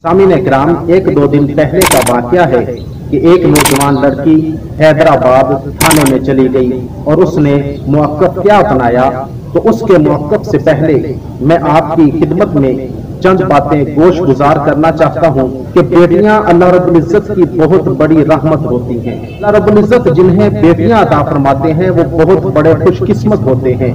सामीन इकराम, एक दो दिन पहले का वाकया है कि एक नौजवान लड़की हैदराबाद थाने में चली गई और उसने मौक़िफ़ क्या अपनाया। तो उसके मौक़िफ़ से पहले मैं आपकी खिदमत में चंद बातें गोश गुजार करना चाहता हूँ कि बेटियां अल्लाह रब्बुल इज़्ज़त की बहुत बड़ी रहमत होती हैं। अल्लाह रब्बुल इज़्ज़त जिन्हें बेटियां अता फरमाते हैं वो बहुत बड़े खुशकिस्मत होते हैं।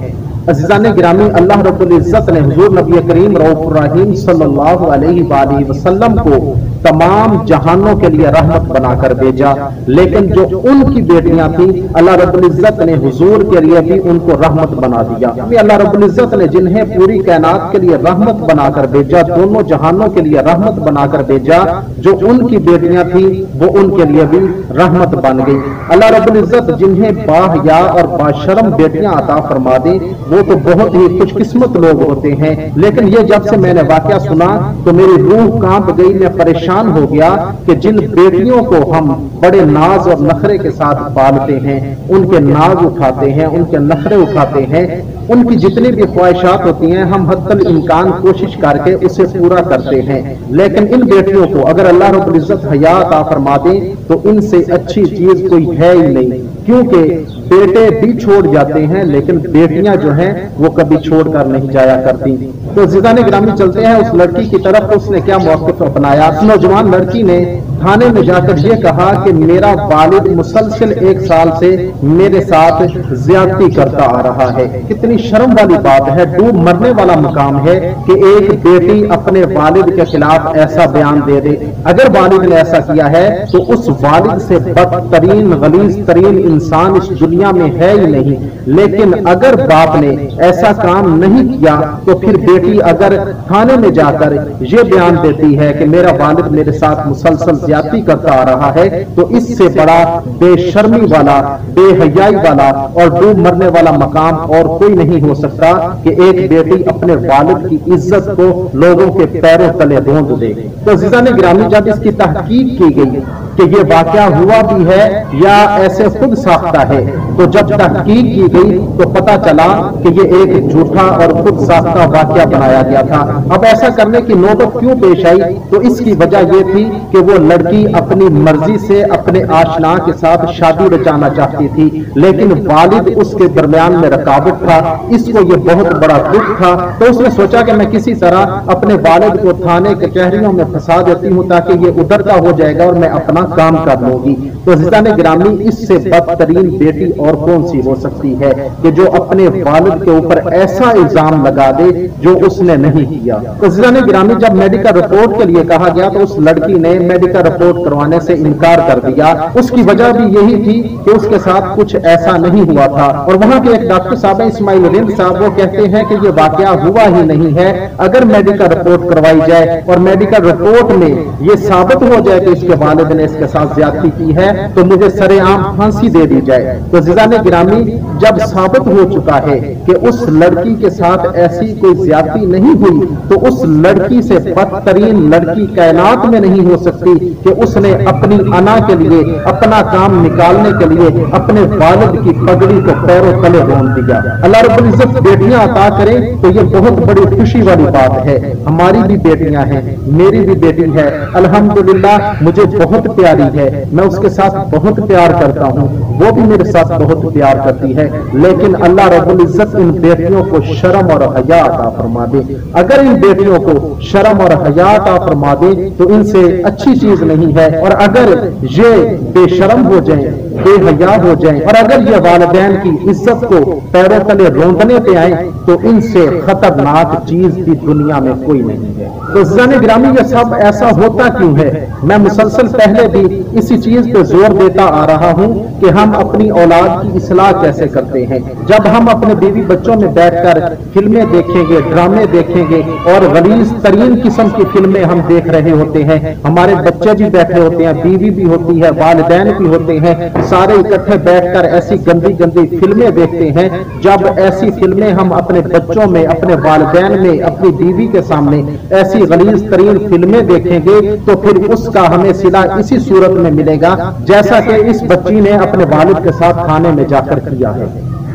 अज़ीज़ान गिरामी, अल्लाह रब्बुल इज़्ज़त ने हुज़ूर नबी करीम रऊफ़ुर रहीम सल्लल्लाहु अलैहि वसल्लम को तमाम जहानों के लिए रहमत बनाकर भेजा, लेकिन जो उनकी बेटियां थी अल्लाह रब्बुल इज़्ज़त ने हुजूर के लिए भी उनको रहमत बना दिया। अल्लाह रब्बुल इज़्ज़त ने जिन्हें पूरी कायनात के लिए रहमत बनाकर भेजा, दोनों जहानों के लिए रहमत बनाकर भेजा, जो उनकी बेटियां थी वो उनके लिए भी रहमत बन गई। अल्लाह रब्बुल इज़्ज़त जिन्हें बाहया और बाशरम बेटियां अता फरमा दे वो तो बहुत ही खुशकिस्मत लोग होते हैं। लेकिन ये जब से मैंने वाकया सुना तो मेरी रूह कांप गई, मैं परेशान हो गया कि जिन बेटियों को हम बड़े नाज और नखरे के साथ पालते हैं, उनके नाज उठाते हैं, उनके नखरे उठाते हैं, उनकी जितनी भी ख्वाहिशात होती हैं हम हद्दल इम्कान कोशिश करके उसे पूरा करते हैं। लेकिन इन बेटियों को अगर अल्लाह रब्बुल इज़्ज़त हया अता फरमा दे तो इनसे अच्छी चीज कोई है ही नहीं, क्योंकि बेटे भी छोड़ जाते हैं लेकिन बेटियां जो हैं वो कभी छोड़कर नहीं जाया करती। तो ज़िदाने ग्रामी चलते हैं उस लड़की की तरफ। उसने क्या मौक़िफ़ अपनाया। नौजवान लड़की ने थाने में जाकर ये कहा कि मेरा वालिद मुसलसल 1 साल से मेरे साथ ज्यादती करता आ रहा है। कितनी शर्म वाली बात है, डूब मरने वाला मकाम है कि एक बेटी अपने वालिद के खिलाफ ऐसा बयान दे दे। अगर वालिद ने ऐसा किया है तो उस वालिद से बदतरीन गलीज तरीन इंसान इस दुनिया में है ही नहीं। लेकिन अगर बाप ने ऐसा काम नहीं किया तो फिर बेटी अगर थाने में जाकर ये बयान देती है कि मेरा वालिद मेरे साथ मुसलसल ज्यादती करता आ रहा है, तो इससे बड़ा बेशर्मी वाला, बेहयाई वाला और डूब मरने वाला मकाम और कोई नहीं हो सकता कि एक बेटी अपने वालिद की इज्जत को लोगों के पैरों तले रौंद दे। तो ज़िदाने गिरामी, जब इसकी तहकीक की गई कि ये वाकया हुआ भी है या ऐसे खुद साख्ता है, तो जब तहकीक की गई तो पता चला कि ये एक झूठा और खुद साख्ता वाकया बनाया गया था। अब ऐसा करने की नौबत क्यों पेश आई? तो इसकी वजह ये थी कि वो लड़की अपनी मर्जी से अपने आशना के साथ शादी रचाना चाहती थी, लेकिन वालिद उसके दरमियान में रुकावट था। इसको ये बहुत बड़ा दुख था, तो उसने सोचा कि मैं किसी तरह अपने वालिद को थाने कचहरियों में फंसा देती हूँ ताकि ये उधर का हो जाएगा और मैं अपना काम कर लूंगी। तो ज़िदाने गिरामी, इससे बदतरीन बेटी और कौन सी हो सकती है कि जो अपने वालिद के ऊपर ऐसा इल्जाम लगा दे जो उसने नहीं किया। तो ज़िदाने गिरामी, जब मेडिकल रिपोर्ट के लिए कहा गया तो उस लड़की ने मेडिकल रिपोर्ट करवाने से इनकार कर दिया। उसकी वजह भी यही थी कि उसके साथ कुछ ऐसा नहीं हुआ था। और वहां के एक डॉक्टर साहब इस्माइल रिंद साहब, वो कहते हैं कि ये वाकया हुआ ही नहीं है। अगर मेडिकल रिपोर्ट करवाई जाए और मेडिकल रिपोर्ट में ये साबित हो जाए कि इसके वालिद ने इसके साथ ज्यादती की है तो मुझे सरेआम फांसी दे दी जाए। तो ज़िदाने गिरामी, जब साबित हो चुका है कि उस लड़की के साथ ऐसी कोई ज्यादती नहीं हुई तो उस लड़की से बदतरीन लड़की कायनात में नहीं हो सकती कि उसने अपनी अना के लिए, अपना काम निकालने के लिए अपने वालिद की पगड़ी को पैरों तले रौंद दिया। अल्लाह रब्बुल इज़्ज़त बेटियां अता करे तो ये बहुत बड़ी खुशी वाली बात है। हमारी भी बेटियां हैं, मेरी भी बेटी है, अल्हम्दुलिल्लाह मुझे बहुत प्यारी है, मैं उसके साथ बहुत प्यार करता हूँ, वो भी मेरे साथ बहुत प्यार करती है। लेकिन अल्लाह रब्बुल इज़्ज़त इन बेटियों को शर्म और हया अता फरमा दे। अगर इन बेटियों को शर्म और हया अता फरमा दे तो इनसे अच्छी चीज नहीं है। और अगर ये बेशर्म हो जाए, बेहया हो जाए और अगर ये वालिदैन की इज्जत को पैरों तले रौंदने पे आए तो इनसे खतरनाक चीज भी दुनिया में कोई नहीं है। तो ज़िदाने गिरामी, ये सब ऐसा होता क्यों है? मैं मुसलसल पहले भी इसी चीज पे जोर देता आ रहा हूँ कि हम अपनी औलाद की इस्लाह कैसे करते हैं। जब हम अपने बीवी बच्चों में बैठकर फिल्में देखेंगे, ड्रामे देखेंगे और गलीज तरीन किस्म की फिल्में हम देख रहे होते हैं, हमारे बच्चे भी बैठे होते हैं, बीवी भी होती है, वालिदैन भी होते हैं, सारे इकट्ठे बैठकर ऐसी गंदी गंदी फिल्में देखते हैं। जब ऐसी फिल्में हम अपने बच्चों में, अपने वालिदैन में, अपनी बीवी के सामने ऐसी गलीज तरीन फिल्में देखेंगे तो फिर उसका हमें सिला इसी सूरत में मिलेगा जैसा कि इस बच्ची ने अपने वालिद के साथ खाने में जाकर किया है।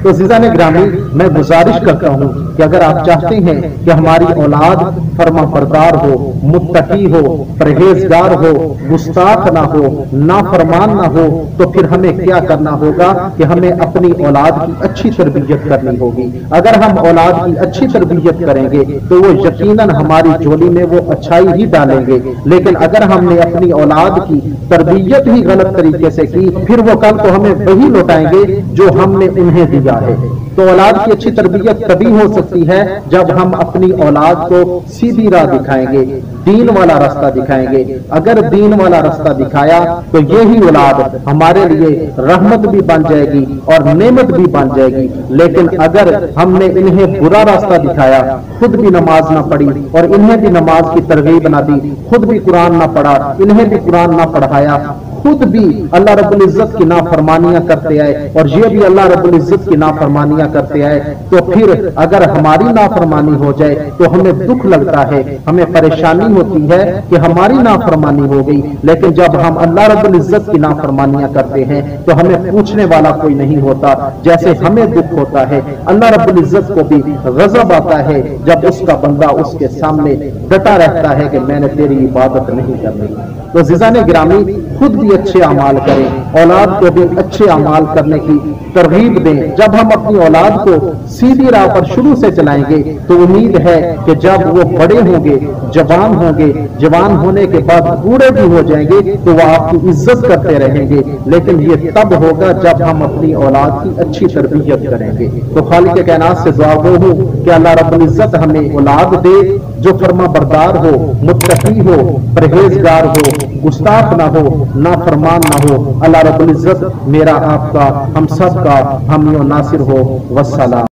तो अज़ीज़ान ग्रामी, मैं गुजारिश करता हूँ कि अगर आप चाहते हैं कि हमारी औलाद फर्मा बरदार हो, मुत्तकी हो, परहेजगार हो, गुस्ताख ना हो, नाफरमान ना हो, तो फिर हमें क्या करना होगा कि हमें अपनी औलाद की अच्छी तरबियत करनी होगी। अगर हम औलाद की अच्छी तरबियत करेंगे तो वो यकीनन हमारी झोली में वो अच्छाई ही डालेंगे। लेकिन अगर हमने अपनी औलाद की तरबियत ही गलत तरीके से की, फिर वो कल को हमें वही लौटाएंगे जो हमने उन्हें दिया है। तो औलाद की अच्छी तरबियत तभी हो सकती है जब हम अपनी औलाद को सीधी राह दिखाएंगे, दीन वाला रास्ता दिखाएंगे। अगर दीन वाला रास्ता दिखाया तो यही औलाद हमारे लिए रहमत भी बन जाएगी और नेमत भी बन जाएगी। लेकिन अगर हमने इन्हें बुरा रास्ता दिखाया, खुद भी नमाज ना पढ़ी और इन्हें भी नमाज की तरगीब ना दी, खुद भी कुरान ना पढ़ा, इन्हें भी कुरान ना पढ़ाया, खुद भी अल्लाह रब्बुल इज्जत की नाफरमानियां करते आए और ये भी अल्लाह रब्बुल इज्जत की नाफरमानियां करते आए, तो फिर अगर हमारी नाफरमानी हो जाए तो हमें दुख लगता है, हमें परेशानी होती है कि हमारी नाफरमानी हो गई। लेकिन जब हम अल्लाह रब्बुल इज्जत की नाफरमानियां करते हैं तो हमें पूछने वाला कोई नहीं होता। जैसे हमें दुख होता है, अल्लाह रब्बुल इज्जत को भी गजब आता है जब उसका बंदा उसके सामने डटा रहता है कि मैंने तेरी इबादत नहीं करनी। तो अज़ीज़ान गिरामी, खुद भी अच्छे अमाल करें, औलाद को भी अच्छे अमाल करने की तरगीब दें। जब हम अपनी औलाद को सीधी राह पर शुरू से चलाएंगे तो उम्मीद है कि जब वो बड़े होंगे, जवान होने के बाद बूढ़े भी हो जाएंगे तो वो आपकी इज्जत करते रहेंगे। लेकिन ये तब होगा जब हम अपनी औलाद की अच्छी तरबियत करेंगे। तो खालिक कायनात से दुआ गो हूं कि अल्लाह रब्बुल इज्जत हमें औलाद दे जो फर्मा बरदार हो, मुत्तकी हो, परहेजगार हो, गुस्ताख ना हो, नाफरमान ना हो। अल्लाह रब्बुल इज्जत मेरा, आपका, हम सब का हामी और नासिर हो। वस्सलाम।